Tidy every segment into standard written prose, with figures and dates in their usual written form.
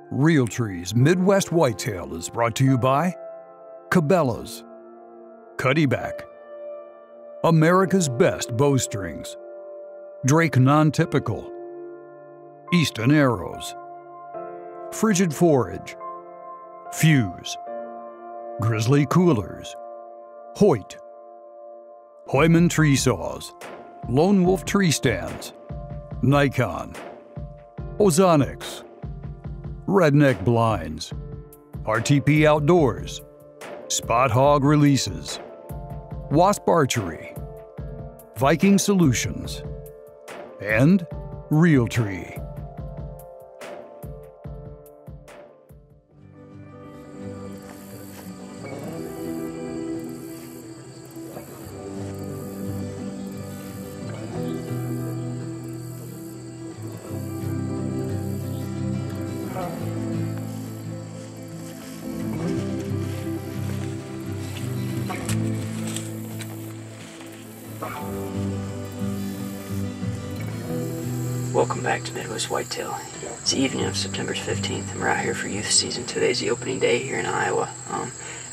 Realtree's Midwest Whitetail is brought to you by Cabela's, Cuddyback, America's Best Bowstrings, Drake Non-Typical, Easton Arrows, Frigid Forage, Fuse, Grizzly Coolers, Hoyt, Hoyman Tree Saws, Lone Wolf Tree Stands, Nikon, Ozonics, Redneck Blinds, RTP Outdoors, Spot Hog Releases, Wasp Archery, Viking Solutions, and Realtree. Welcome back to Midwest Whitetail. It's the evening of September 15th, and we're out here for youth season. Today's the opening day here in Iowa.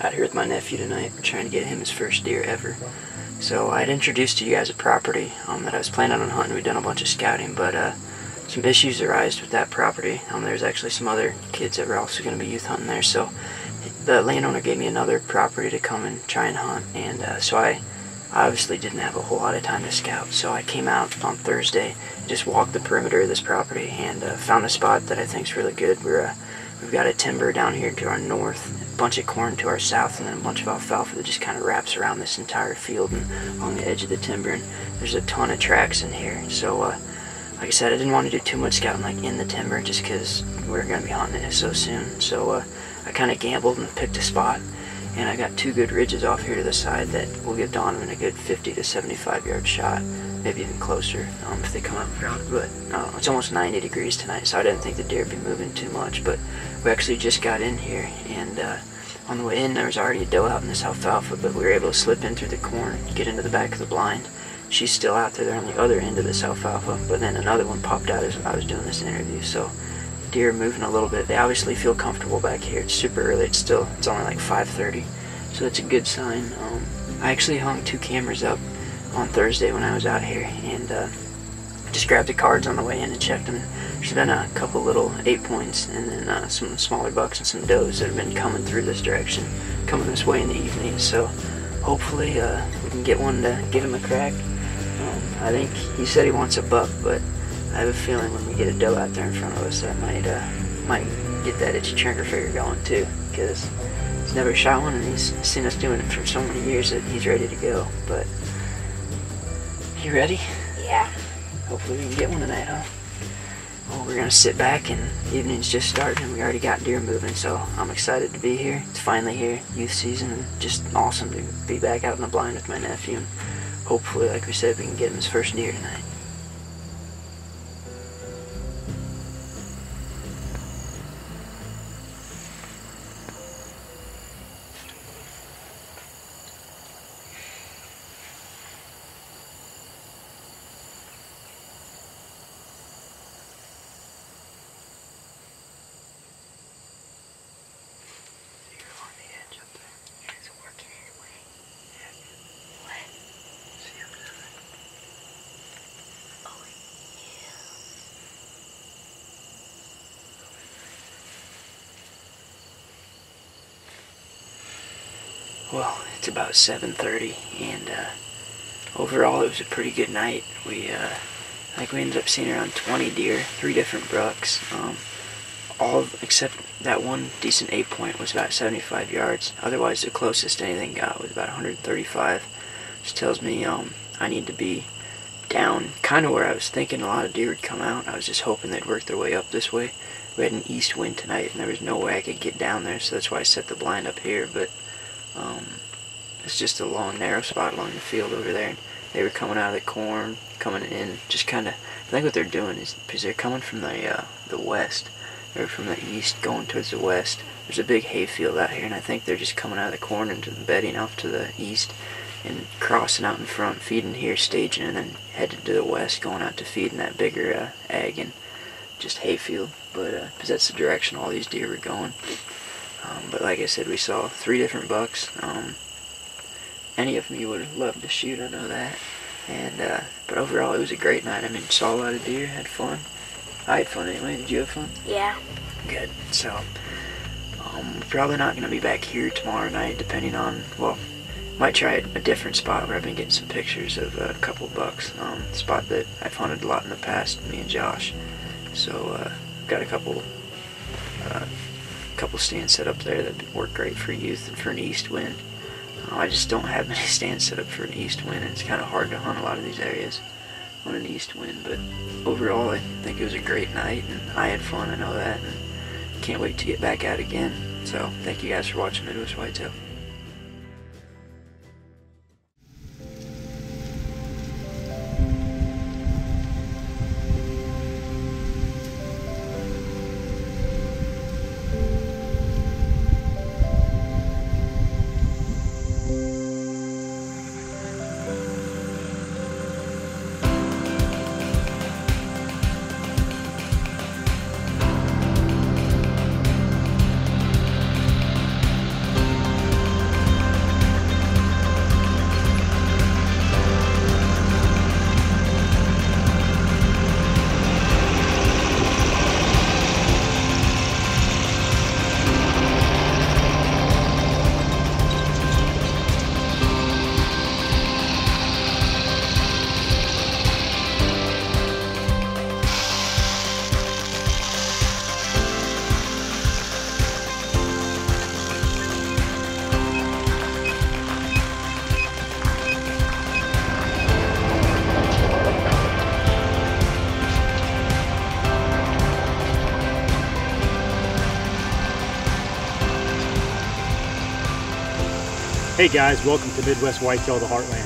Out here with my nephew tonight. We're trying to get him his first deer ever. So I'd introduced to you guys a property that I was planning on hunting. We'd done a bunch of scouting, but some issues arised with that property. There's actually some other kids that were also going to be youth hunting there, so the landowner gave me another property to come and try and hunt, and so I obviously didn't have a whole lot of time to scout, so I came out on Thursday, just walked the perimeter of this property, and found a spot that I think is really good. We've got a timber down here to our north, a bunch of corn to our south, and then a bunch of alfalfa that just kind of wraps around this entire field and along the edge of the timber, and there's a ton of tracks in here. So like I said, I didn't want to do too much scouting like in the timber just because we're going to be hunting it so soon. So I kind of gambled and picked a spot. And I got two good ridges off here to the side that will give Donovan a good 50 to 75 yard shot, maybe even closer if they come up around. But it's almost 90 degrees tonight, so I didn't think the deer would be moving too much. But we actually just got in here, and on the way in there was already a doe out in this alfalfa, but we were able to slip in through the corn, get into the back of the blind. She's still out there. They're on the other end of this alfalfa, but then another one popped out as I was doing this interview. So deer moving a little bit. They obviously feel comfortable back here. It's super early. It's only like 5:30, so it's a good sign. I actually hung two cameras up on Thursday when I was out here, and just grabbed the cards on the way in and checked them. There's been a couple little 8 points, and then some smaller bucks and some does that have been coming through this direction, coming this way in the evening. So hopefully we can get one to give him a crack. I think he said he wants a buck, but I have a feeling when we get a doe out there in front of us, that might get that itchy trigger finger going too, because he's never shot one and he's seen us doing it for so many years that he's ready to go. But you ready? Yeah. Hopefully we can get one tonight, huh? Well, we're gonna sit back, and the evening's just started and we already got deer moving, so I'm excited to be here. It's finally here, youth season, and just awesome to be back out in the blind with my nephew, and hopefully, like we said, we can get him his first deer tonight. Well, it's about 7:30, and overall it was a pretty good night. I think we ended up seeing around 20 deer, 3 different bucks. All except that one decent 8-point was about 75 yards. Otherwise, the closest anything got was about 135, which tells me I need to be down kind of where I was thinking a lot of deer would come out. I was just hoping they'd work their way up this way. We had an east wind tonight, and there was no way I could get down there, so that's why I set the blind up here. But it's just a long, narrow spot along the field over there. And they were coming out of the corn, coming in, just kind of. I think what they're doing is because they're coming from the west, or from the east, going towards the west. There's a big hayfield out here, and I think they're just coming out of the corn into the bedding off to the east, and crossing out in front, feeding here, staging, and then headed to the west, going out to feed in that bigger ag. And just hayfield, but because that's the direction all these deer were going. But like I said, we saw 3 different bucks. Any of them you would have loved to shoot, I know that. And but overall, it was a great night. I mean, saw a lot of deer, had fun. I had fun anyway. Did you have fun? Yeah. Good. So, we're probably not going to be back here tomorrow night, depending on, well, might try a different spot where I've been getting some pictures of a couple bucks. A spot that I've hunted a lot in the past, me and Josh. So, got a couple stands set up there that work great for youth and for an east wind. I just don't have many stands set up for an east wind, and it's kind of hard to hunt a lot of these areas on an east wind. But overall, I think it was a great night, and I had fun, I know that, and can't wait to get back out again. So thank you guys for watching Midwest Whitetail. Hey guys, welcome to Midwest Whitetail, the Heartland.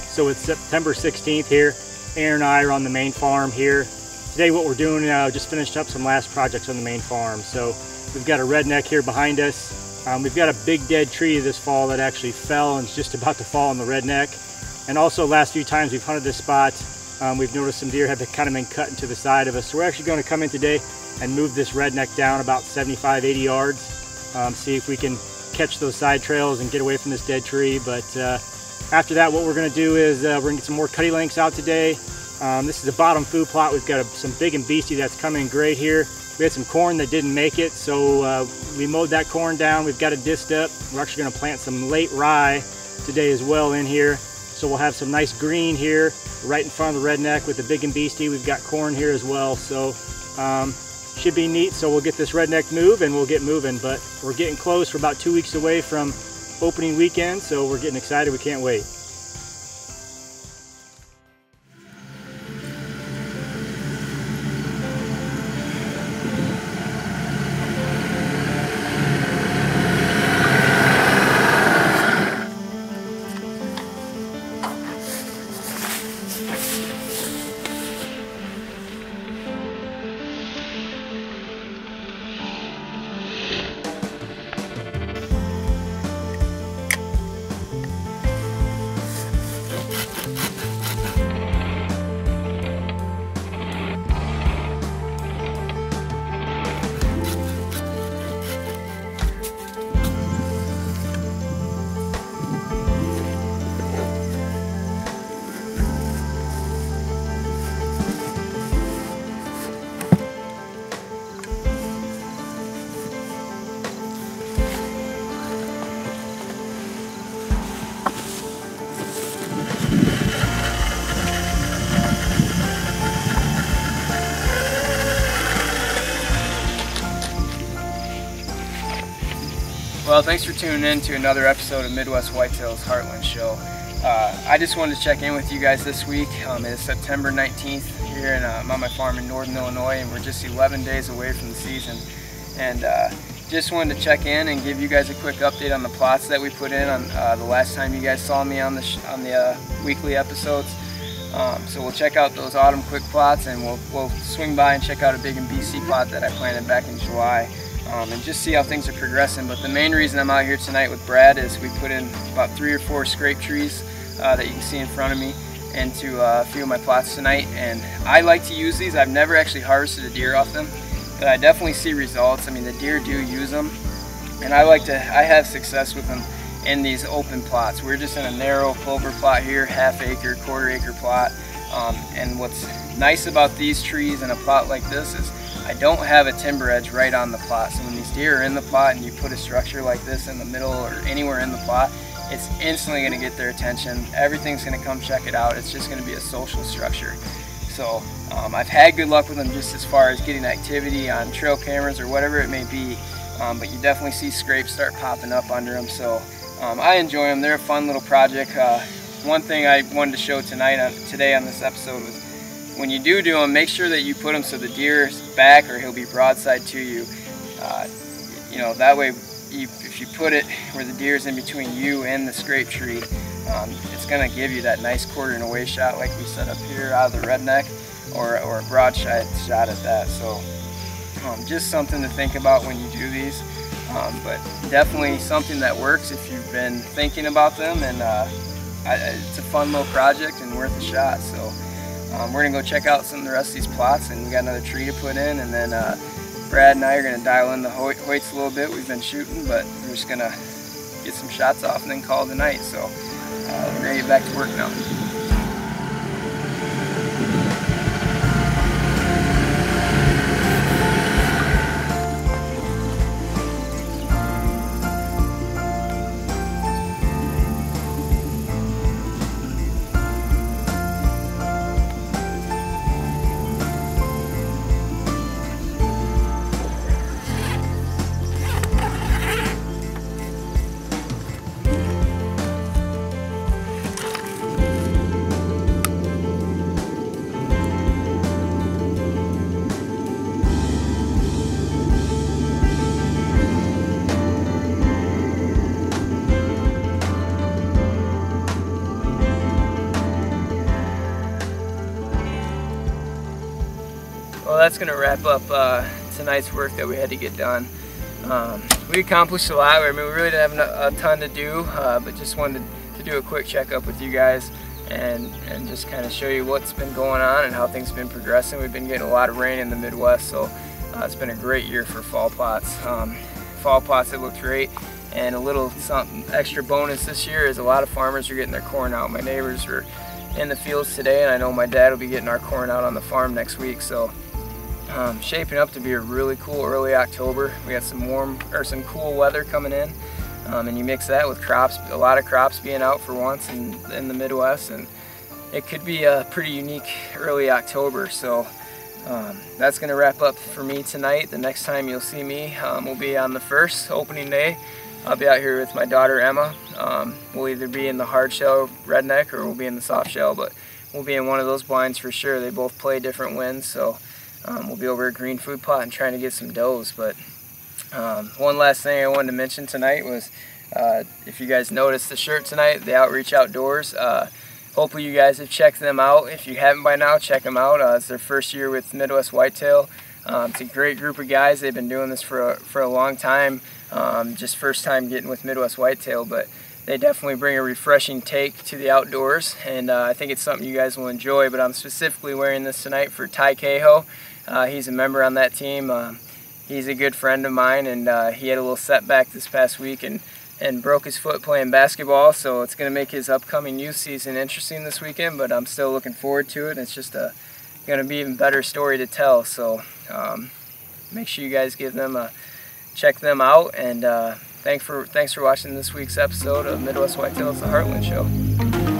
So it's September 16th here. Aaron and I are on the main farm here. Today what we're doing, just finished up some last projects on the main farm. So we've got a redneck here behind us. We've got a big dead tree this fall that actually fell and is just about to fall on the redneck. And also last few times we've hunted this spot, we've noticed some deer have kind of been cut into the side of us. So we're actually going to come in today and move this redneck down about 75, 80 yards. See if we can catch those side trails and get away from this dead tree. But after that, what we're going to do is we're going to get some more cutty lengths out today. This is a bottom food plot. We've got some big and beastie that's coming great here. We had some corn that didn't make it, so we mowed that corn down. We've got it disced up. We're actually going to plant some late rye today as well in here. So we'll have some nice green here right in front of the redneck with the big and beastie. We've got corn here as well, so should be neat. So we'll get this redneck moved and we'll get moving. But we're getting close. We're about 2 weeks away from opening weekend, so we're getting excited. We can't wait. Well, thanks for tuning in to another episode of Midwest Whitetail's Heartland Show. I just wanted to check in with you guys this week. It is September 19th here, and I'm on my farm in northern Illinois, and we're just 11 days away from the season. And just wanted to check in and give you guys a quick update on the plots that we put in on the last time you guys saw me on the weekly episodes. So we'll check out those autumn quick plots, and we'll swing by and check out a big and BC plot that I planted back in July. And just see how things are progressing. But the main reason I'm out here tonight with Brad is we put in about 3 or 4 scrape trees that you can see in front of me, into a few of my plots tonight, and I like to use these. I've never actually harvested a deer off them, but I definitely see results. I mean, the deer do use them, and I have success with them in these open plots. We're just in a narrow clover plot here, half-acre, quarter-acre plot, and what's nice about these trees in a plot like this is I don't have a timber edge right on the plot. So when these deer are in the plot and you put a structure like this in the middle or anywhere in the plot, it's instantly going to get their attention. Everything's going to come check it out. It's just going to be a social structure. So I've had good luck with them just as far as getting activity on trail cameras or whatever it may be, but you definitely see scrapes start popping up under them. So I enjoy them. They're a fun little project. One thing I wanted to show today on this episode was when you do them, make sure that you put them so the deer's back or he'll be broadside to you. You know, that way if you put it where the deer's in between you and the scrape tree, it's going to give you that nice quarter and away shot like we set up here out of the redneck, or a broadside shot at that. So just something to think about when you do these, but definitely something that works if you've been thinking about them, and it's a fun little project and worth a shot. So we're going to go check out some of the rest of these plots, and we got another tree to put in, and then Brad and I are going to dial in the Hoyts a little bit. We've been shooting, but we're just going to get some shots off and then call it a night. So we're going to get back to work now. Well, that's going to wrap up tonight's work that we had to get done. We accomplished a lot. I mean, we really didn't have a ton to do, but just wanted to do a quick checkup with you guys and just kind of show you what's been going on and how things have been progressing. We've been getting a lot of rain in the Midwest, so it's been a great year for fall plots. Fall plots have looked great, and a little something extra bonus this year is a lot of farmers are getting their corn out. My neighbors are in the fields today, and I know my dad will be getting our corn out on the farm next week. So shaping up to be a really cool early October. We got some cool weather coming in, and you mix that with crops, a lot of crops being out for once in the Midwest, and it could be a pretty unique early October. So that's going to wrap up for me tonight. The next time you'll see me will be on the 1st, opening day. I'll be out here with my daughter Emma. We'll either be in the hard shell redneck or we'll be in the soft shell, but we'll be in one of those blinds for sure. They both play different winds, so we'll be over at Green Food Plot and trying to get some does. But one last thing I wanted to mention tonight was, if you guys noticed the shirt tonight, the Outreach Outdoors, hopefully you guys have checked them out. If you haven't by now, check them out. It's their first year with Midwest Whitetail. It's a great group of guys. They've been doing this for a long time. Just first time getting with Midwest Whitetail, but they definitely bring a refreshing take to the outdoors, and I think it's something you guys will enjoy. But I'm specifically wearing this tonight for Ty Cahill. He's a member on that team. He's a good friend of mine, and he had a little setback this past week and broke his foot playing basketball, so it's going to make his upcoming youth season interesting this weekend, but I'm still looking forward to it. It's just going to be an even better story to tell. So make sure you guys give them check them out, and thanks for watching this week's episode of Midwest Whitetail. It's the Heartland Show.